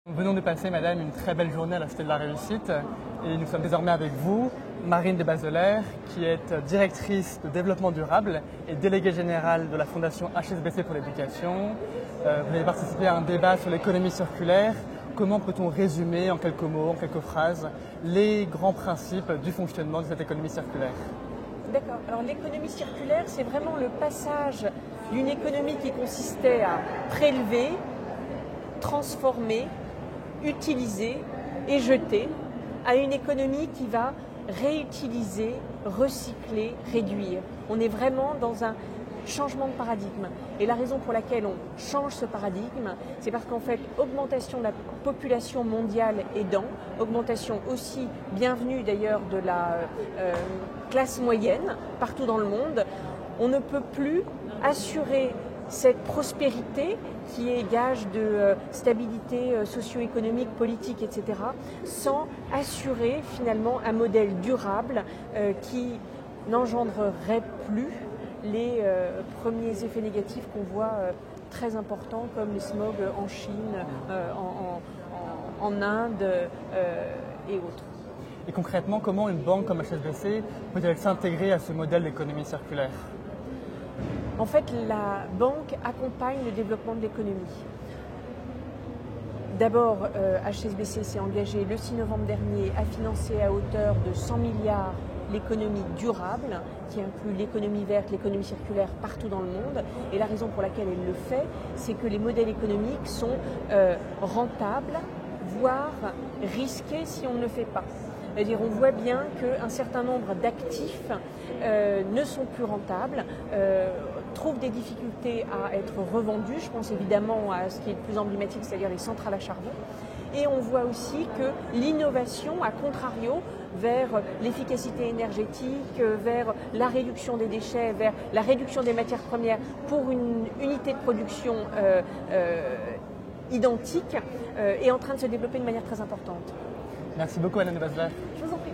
Nous venons de passer, madame, une très belle journée à la Cité de la Réussite et nous sommes désormais avec vous, Marine de Baselaere, qui est directrice de développement durable et déléguée générale de la Fondation HSBC pour l'éducation. Vous avez participé à un débat sur l'économie circulaire. Comment peut-on résumer en quelques mots, en quelques phrases, les grands principes du fonctionnement de cette économie circulaire? D'accord. Alors l'économie circulaire, c'est vraiment le passage d'une économie qui consistait à prélever, transformer, utiliser et jeter, à une économie qui va réutiliser, recycler, réduire. On est vraiment dans un changement de paradigme. Et la raison pour laquelle on change ce paradigme, c'est parce qu'en fait, augmentation de la population mondiale aidant, augmentation aussi bienvenue d'ailleurs de la classe moyenne partout dans le monde, on ne peut plus assurer cette prospérité qui est gage de stabilité socio-économique, politique, etc., sans assurer finalement un modèle durable qui n'engendrerait plus les premiers effets négatifs qu'on voit très importants comme le smog en Chine, en Inde et autres. Et concrètement, comment une banque comme HSBC peut-elle s'intégrer à ce modèle d'économie circulaire? En fait, la banque accompagne le développement de l'économie. D'abord, HSBC s'est engagé le 6 novembre dernier à financer à hauteur de 100 milliards l'économie durable, qui inclut l'économie verte, l'économie circulaire partout dans le monde. Et la raison pour laquelle elle le fait, c'est que les modèles économiques sont rentables, voire risqués si on ne le fait pas. C'est-à-dire, on voit bien qu'un certain nombre d'actifs ne sont plus rentables, trouvent des difficultés à être revendus. Je pense évidemment à ce qui est le plus emblématique, c'est-à-dire les centrales à charbon. Et on voit aussi que l'innovation, à contrario, vers l'efficacité énergétique, vers la réduction des déchets, vers la réduction des matières premières pour une unité de production identique, est en train de se développer de manière très importante. Merci beaucoup, Madame de Baselaere. Je vous en prie.